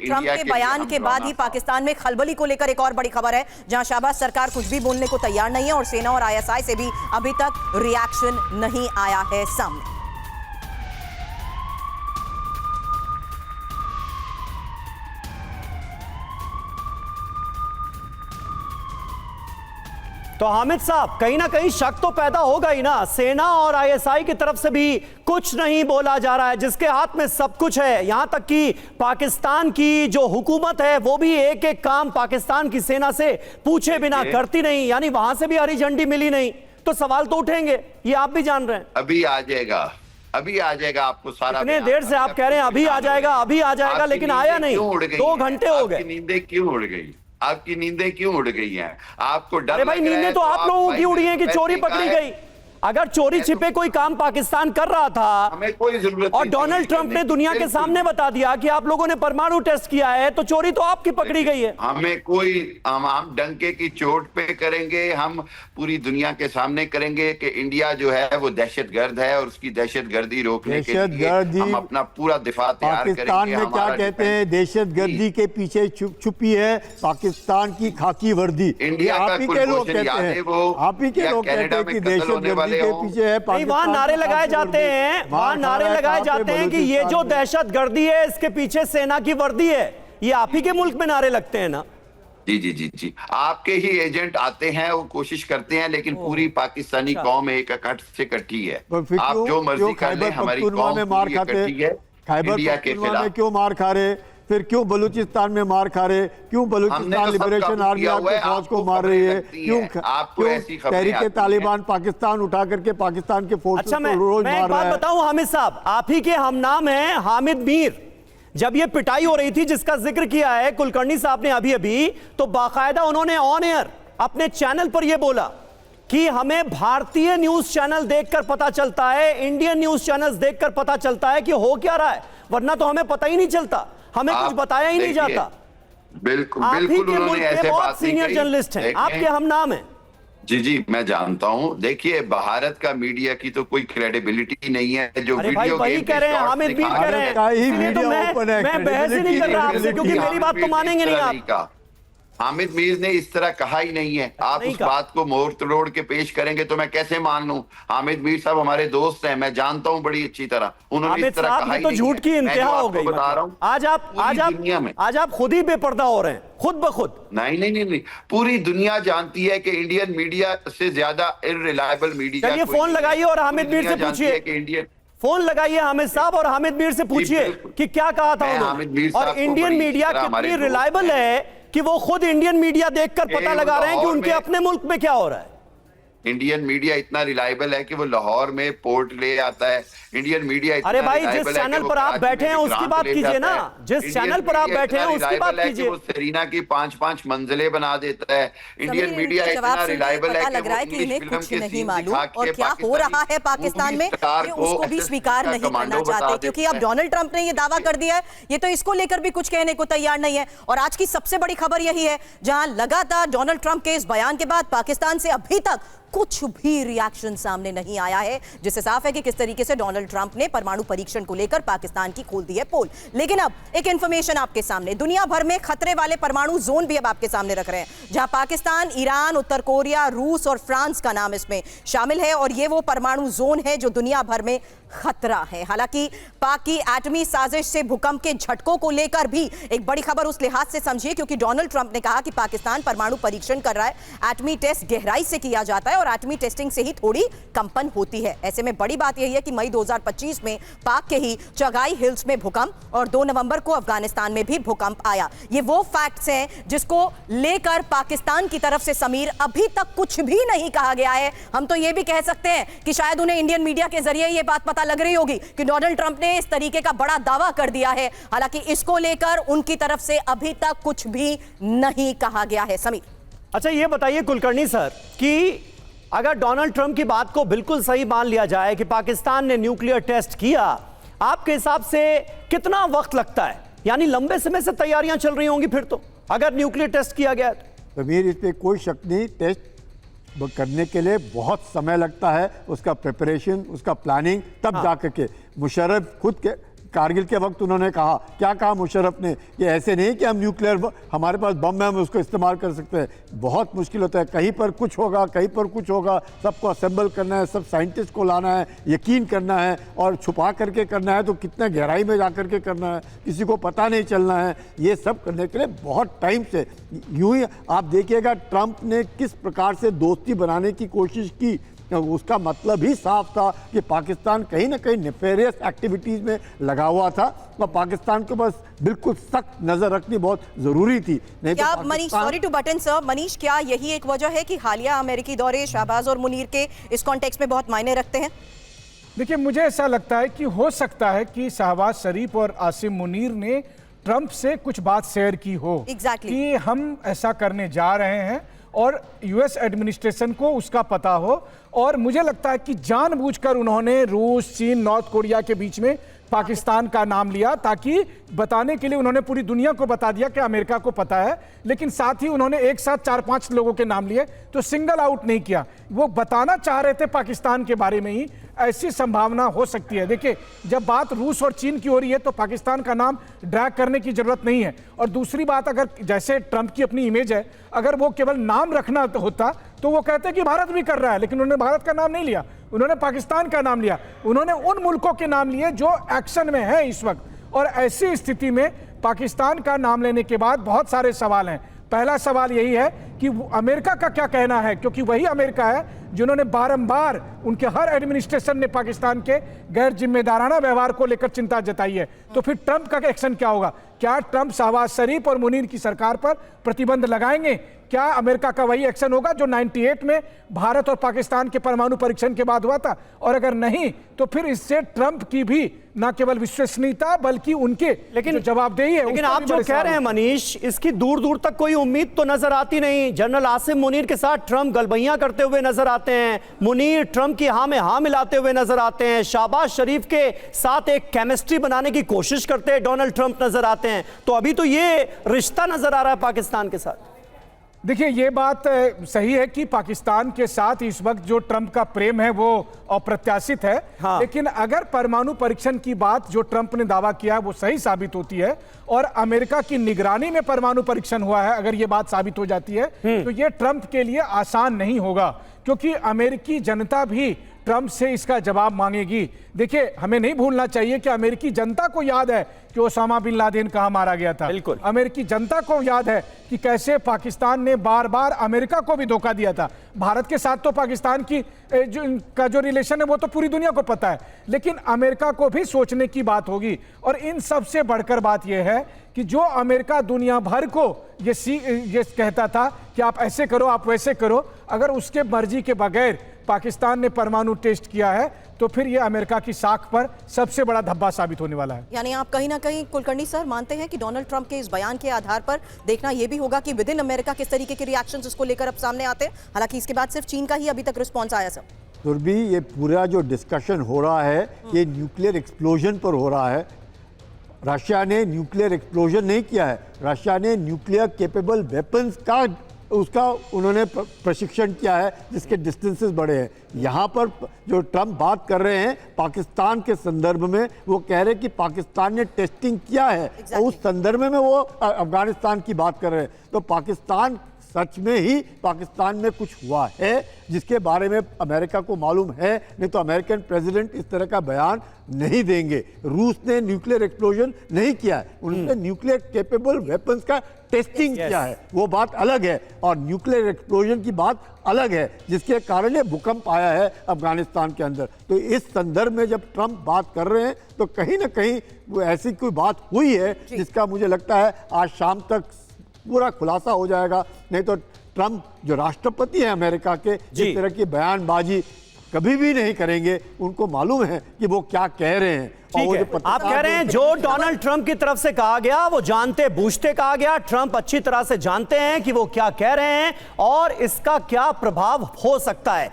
Trump के बयान के बाद ही पाकिस्तान में खलबली को लेकर एक और बड़ी खबर है, जहां शहबाज सरकार कुछ भी बोलने को तैयार नहीं है और सेना और आईएसआई से भी अभी तक रिएक्शन नहीं आया है सामने। तो हामिद साहब, कहीं ना कहीं शक तो पैदा होगा ही ना, सेना और आईएसआई की तरफ से भी कुछ नहीं बोला जा रहा है, जिसके हाथ में सब कुछ है। यहां तक कि पाकिस्तान की जो हुकूमत है वो भी एक एक काम पाकिस्तान की सेना से पूछे बिना करती नहीं, यानी वहां से भी हरी झंडी मिली नहीं। तो सवाल तो उठेंगे, ये आप भी जान रहे हैं। अभी आ जाएगा, अभी आ जाएगा, आपको सारा। इतने देर से आप कह रहे हैं अभी आ जाएगा, अभी आ जाएगा, लेकिन आया नहीं। 2 घंटे हो गए। नींदें क्यों उड़ गई? आपकी नींदें क्यों उड़ गई हैं? आपको डर? अरे भाई, नींदें तो आप लोगों की उड़ी हैं कि चोरी पकड़ी गई। अगर चोरी छिपे कोई काम पाकिस्तान कर रहा था, हमें कोई जरूरत और डोनाल्ड ट्रंप ने दुनिया के सामने बता दिया कि आप लोगों ने परमाणु टेस्ट किया है, तो चोरी तो आपकी पकड़ी गई है। हमें कोई हम डंके की चोट पे करेंगे, हम पूरी दुनिया के सामने करेंगे कि इंडिया जो है वो दहशतगर्द है और उसकी दहशतगर्दी रोकने के लिए हम अपना पूरा दिफा तैयार करेंगे। पाकिस्तान में क्या कहते हैं, दहशतगर्दी के पीछे छुपी है पाकिस्तान की खाकी वर्दी। इंडिया का आप ही के लोग कहते हैं, आप ही के लोग कहते हैं कि दहशतगर्दी के पीछे है पाकिस्तान। वहां नारे लगाए जाते हैं, वहां नारे लगाए जाते हैं कि ये जो दहशतगर्दी है इसके पीछे सेना की वर्दी है। ये आप ही के मुल्क में नारे लगते हैं ना? जी जी जी जी, आपके ही एजेंट आते हैं, वो कोशिश करते हैं, लेकिन पूरी पाकिस्तानी कौम एक इकट्ठ से इकट्ठी है। आप जो मर्जी कर लें, हमारी कौम पूरी इकट्ठी है। इंडिया के खिलाफ क्यों मार खा रहे, फिर क्यों बलूचिस्तान में मार खा रहे, क्यों बलूचिस्तान लिबरेशन आर्मी आपके फौज को मार रही है, क्यों तहरीक तालिबान पाकिस्तान उठा करके पाकिस्तान के फोर्सेस को रोज मार रहा है। बताऊं हामिद साहब, आप ही के हम नाम हैं हामिद मीर। जब ये पिटाई हो रही थी जिसका जिक्र किया है कुलकर्णी साहब ने अभी अभी, तो बाकायदा उन्होंने ऑन एयर अपने चैनल पर यह बोला कि हमें भारतीय न्यूज चैनल देखकर पता चलता है, इंडियन न्यूज चैनल्स देखकर पता चलता है कि हो क्या रहा है, वरना तो हमें पता ही नहीं चलता, हमें कुछ बताया ही नहीं जाता। बिल्कुल आप ही बिल्कुल, के मुल्क उन्होंने के ऐसे बहुत बात सीनियर जर्नलिस्ट हैं, आपके हम नाम हैं। जी जी, मैं जानता हूं। देखिए, भारत का मीडिया की तो कोई क्रेडिबिलिटी नहीं है। जो वीडियो वही कह रहे हैं, हामिद मीर कह रहे हैं, तो मैं बहस ही नहीं कर रहा आपसे, क्योंकि मेरी बात तो मानेंगे नहीं आप। हामिद मीर ने इस तरह कहा ही नहीं है। आप उस बात को मोड़ तोड़ के पेश करेंगे तो मैं कैसे मान लूं? हामिद मीर साहब हमारे दोस्त हैं, मैं जानता हूं बड़ी अच्छी तरह। उन्होंने इस तरह कहा ही तो झूठ की इंतहा हो गई। बता रहा हूं, आज आप खुद ही बेपर्दा हो रहे हैं, खुद ब खुद। नहीं नहीं नहीं नहीं, पूरी दुनिया जानती है कि इंडियन मीडिया से ज्यादा इररिलायबल मीडिया। चलिए फोन लगाइए और हामिद मीर से पूछिए कि इंडियन फोन लगाइए हामिद साहब और हामिद मीर से पूछिए कि क्या कहा था उन्होंने, और इंडियन मीडिया कितनी रिलायबल है कि वो खुद इंडियन मीडिया देखकर पता लगा रहे हैं कि उनके अपने मुल्क में क्या हो रहा है। इंडियन मीडिया इतना रिलायबल है कि वो लाहौर में पोर्ट ले आता है। इंडियन मीडिया इतना, अरे भाई, जिस चैनल पर आप बैठे हैं उसकी बात कीजिए ना, जिस चैनल पर आप बैठे हैं उसकी बात कीजिए। वो सेरीना की 5-5 मंजिलें बना देता है। इंडियन मीडिया इतना रिलायबल है लग रहा है कि इन्हें कुछ नहीं मालूम और क्या हो रहा है पाकिस्तान में, ये उसको भी स्वीकार नहीं करना चाहते, क्योंकि अब डोनाल्ड ट्रंप ने ये दावा कर दिया है, ये तो इसको लेकर भी कुछ कहने को तैयार नहीं है। और आज की सबसे बड़ी खबर यही है, जहां लगातार डोनाल्ड ट्रंप के इस बयान के बाद पाकिस्तान से अभी तक कुछ भी रिएक्शन सामने नहीं आया है, जिससे साफ है कि किस तरीके से डोनाल्ड ट्रंप ने परमाणु परीक्षण को लेकर पाकिस्तान की खोल दी है पोल। लेकिन अब एक इंफॉर्मेशन आपके सामने, दुनिया भर में खतरे वाले परमाणु जोन भी अब आपके सामने रख रहे हैं, जहां पाकिस्तान, ईरान, उत्तर कोरिया, रूस और फ्रांस का नाम इसमें शामिल है। और ये वो परमाणु जोन है जो दुनिया भर में खतरा है। हालांकि पाक की एटमी साजिश से भूकंप के झटकों को लेकर भी एक बड़ी खबर उस लिहाज से समझिए, क्योंकि डोनाल्ड ट्रंप ने कहा कि पाकिस्तान परमाणु परीक्षण कर रहा है, एटमी टेस्ट गहराई से किया जाता है और एटमी टेस्टिंग से ही थोड़ी कंपन होती है। ऐसे में बड़ी बात यही है कि मई 2025 में पाक के ही चगाई हिल्स में भूकंप और 2 नवंबर को अफगानिस्तान में भी भूकंप आया। ये वो फैक्ट्स हैं जिसको लेकर पाकिस्तान की तरफ से समीर अभी तक कुछ भी नहीं कहा गया है। हम तो ये भी कह सकते हैं कि शायद उन्हें इंडियन मीडिया के जरिए ये बात पता लग रही होगी कि डोनाल्ड ट्रंप ने इस तरीके का बड़ा दावा कर दिया है। हालांकि इसको लेकर उनकी तरफ से अभी तक कुछ भी नहीं कहा गया है। समीर, अच्छा ये बताइए कुलकर्णी सर कि अगर डोनाल्ड ट्रंप की बात को बिल्कुल सही मान लिया जाए कि पाकिस्तान ने न्यूक्लियर टेस्ट किया, आपके हिसाब से कितना वक्त लगता है? यानी लंबे समय से तैयारियां चल रही होंगी फिर तो, अगर न्यूक्लियर टेस्ट किया गया तो। मेरी इस पे कोई शक नहीं, टेस्ट करने के लिए बहुत समय लगता है, उसका प्रिपरेशन, उसका प्लानिंग, तब जाकर के मुशर्रफ खुद के कारगिल के वक्त उन्होंने कहा, क्या कहा मुशर्रफ ने कि ऐसे नहीं कि हम न्यूक्लियर, हमारे पास बम है हम उसको इस्तेमाल कर सकते हैं। बहुत मुश्किल होता है, कहीं पर कुछ होगा, कहीं पर कुछ होगा, सबको असेंबल करना है, सब साइंटिस्ट को लाना है, यकीन करना है, और छुपा करके करना है तो कितने गहराई में जा करके करना है, किसी को पता नहीं चलना है। ये सब करने के लिए बहुत टाइम से यूं ही आप देखिएगा ट्रंप ने किस प्रकार से दोस्ती बनाने की कोशिश की, उसका मतलब ही साफ था कि पाकिस्तान कहीं ना कहीं नेफेरियस एक्टिविटीज में लगा हुआ था और पाकिस्तान के पास बिल्कुल सख्त नजर रखनी बहुत जरूरी थी। नहीं क्या तो Manish, sorry to butt in sir, Manish क्या यही एक वजह है कि हालिया अमेरिकी दौरे शहबाज और मुनीर के इस कॉन्टेक्स्ट में बहुत मायने रखते हैं? देखिए, मुझे ऐसा लगता है कि हो सकता है कि शहबाज शरीफ और आसिम मुनीर ने ट्रंप से कुछ बात शेयर की हो। Exactly. कि हम ऐसा करने जा रहे हैं और यूएस एडमिनिस्ट्रेशन को उसका पता हो। और मुझे लगता है कि जानबूझकर उन्होंने रूस, चीन, नॉर्थ कोरिया के बीच में पाकिस्तान का नाम लिया, ताकि बताने के लिए उन्होंने पूरी दुनिया को बता दिया कि अमेरिका को पता है, लेकिन साथ ही उन्होंने एक साथ 4-5 लोगों के नाम लिए, तो सिंगल आउट नहीं किया। वो बताना चाह रहे थे पाकिस्तान के बारे में ही, ऐसी संभावना हो सकती है। देखिए, जब बात रूस और चीन की हो रही है तो पाकिस्तान का नाम ड्रैग करने की जरूरत नहीं है। और दूसरी बात, अगर जैसे ट्रंप की अपनी इमेज है, अगर वो केवल नाम रखना होता तो वो कहते कि भारत भी कर रहा है, लेकिन उन्होंने भारत का नाम नहीं लिया, उन्होंने पाकिस्तान का नाम लिया, उन्होंने उन मुल्कों के नाम लिए जो एक्शन में है इस वक्त। और ऐसी स्थिति में पाकिस्तान का नाम लेने के बाद बहुत सारे सवाल हैं। पहला सवाल यही है कि अमेरिका का क्या कहना है, क्योंकि वही अमेरिका है जिन्होंने बारंबार, उनके हर एडमिनिस्ट्रेशन ने पाकिस्तान के गैर जिम्मेदाराना व्यवहार को लेकर चिंता जताई है। तो फिर ट्रंप का एक्शन क्या होगा? क्या ट्रंप शहबाज शरीफ और मुनीर की सरकार पर प्रतिबंध लगाएंगे? क्या अमेरिका का वही एक्शन होगा जो 98 में भारत और पाकिस्तान के परमाणु परीक्षण के बाद हुआ था? और अगर नहीं, तो फिर इससे ट्रंप की भी न केवल विश्वसनीयता बल्कि उनके लेकिन जवाबदेही है। लेकिन आप जो कह रहे हैं मनीष, इसकी दूर दूर तक कोई उम्मीद तो नजर आती नहीं। जनरल आसिम मुनीर के साथ ट्रंप गलबैयां करते हुए नजर आते हैं, मुनीर ट्रंप की हाँ में हाँ मिलाते हुए नजर आते हैं, शहबाज शरीफ के साथ एक केमिस्ट्री बनाने की कोशिश करते हैं डोनाल्ड ट्रंप नजर आते हैं। तो अभी तो ये रिश्ता नजर आ रहा है पाकिस्तान के साथ। देखिए, ये बात सही है कि पाकिस्तान के साथ इस वक्त जो ट्रंप का प्रेम है वो अप्रत्याशित है। हाँ। लेकिन अगर परमाणु परीक्षण की बात जो ट्रंप ने दावा किया है वो सही साबित होती है और अमेरिका की निगरानी में परमाणु परीक्षण हुआ है, अगर ये बात साबित हो जाती है, तो ये ट्रंप के लिए आसान नहीं होगा, क्योंकि अमेरिकी जनता भी ट्रंप से इसका जवाब मांगेगी। देखिए, हमें नहीं भूलना चाहिए कि अमेरिकी जनता को याद है कि ओसामा बिन लादेन कहां मारा गया था। बिल्कुल। अमेरिकी जनता को याद है कि कैसे पाकिस्तान ने बार बार अमेरिका को भी धोखा दिया था। भारत के साथ तो पाकिस्तान की जो रिलेशन है वो तो पूरी दुनिया को पता है, लेकिन अमेरिका को भी सोचने की बात होगी। और इन सबसे बढ़कर बात यह है कि जो अमेरिका दुनिया भर को ये कहता था कि आप ऐसे करो, आप वैसे करो, अगर उसके मर्जी के बगैर पाकिस्तान ने परमाणु टेस्ट किया है तो फिर यह अमेरिका की साख पर सबसे बड़ा धब्बा साबित होने वाला है। यानी आप कहीं ना कहीं कुलकर्णी सर मानते हैं कि डोनाल्ड ट्रंप के इस बयान के आधार पर देखना यह भी होगा कि विद इन अमेरिका किस तरीके के रिएक्शंस इसको लेकर अब सामने आते हैं। हालांकि इसके बाद सिर्फ चीन का ही अभी तक रिस्पॉन्स आया सर। सुरभि, ये पूरा जो डिस्कशन हो रहा है ये न्यूक्लियर एक्सप्लोजन पर हो रहा है। रशिया ने न्यूक्लियर एक्सप्लोजन नहीं किया है, रशिया ने न्यूक्लियर केपेबल वेपन्स का उसका उन्होंने प्रशिक्षण किया है जिसके डिस्टेंसेस बड़े हैं। यहाँ पर जो ट्रंप बात कर रहे हैं पाकिस्तान के संदर्भ में, वो कह रहे हैं कि पाकिस्तान ने टेस्टिंग किया है और उस संदर्भ में वो अफगानिस्तान की बात कर रहे हैं। तो पाकिस्तान सच में ही पाकिस्तान में कुछ हुआ है जिसके बारे में अमेरिका को मालूम है, नहीं तो अमेरिकन प्रेसिडेंट इस तरह का बयान नहीं देंगे। रूस ने न्यूक्लियर एक्सप्लोजन नहीं किया है, उन्होंने न्यूक्लियर केपेबल वेपन्स का टेस्टिंग किया है, वो बात अलग है। और न्यूक्लियर एक्सप्लोजन की बात अलग है जिसके कारण ये भूकंप आया है अफगानिस्तान के अंदर। तो इस संदर्भ में जब ट्रंप बात कर रहे हैं तो कहीं ना कहीं वो ऐसी कोई बात हुई है जिसका मुझे लगता है आज शाम तक पूरा खुलासा हो जाएगा। नहीं तो ट्रंप जो राष्ट्रपति है अमेरिका के, इस तरह की बयानबाजी कभी भी नहीं करेंगे। उनको मालूम है कि वो क्या कह रहे हैं। ठीक है, आप कह रहे हैं जो डोनाल्ड ट्रंप की तरफ से कहा गया वो जानते बूझते कहा गया। ट्रंप अच्छी तरह से जानते हैं कि वो क्या कह रहे हैं और इसका क्या प्रभाव हो सकता है।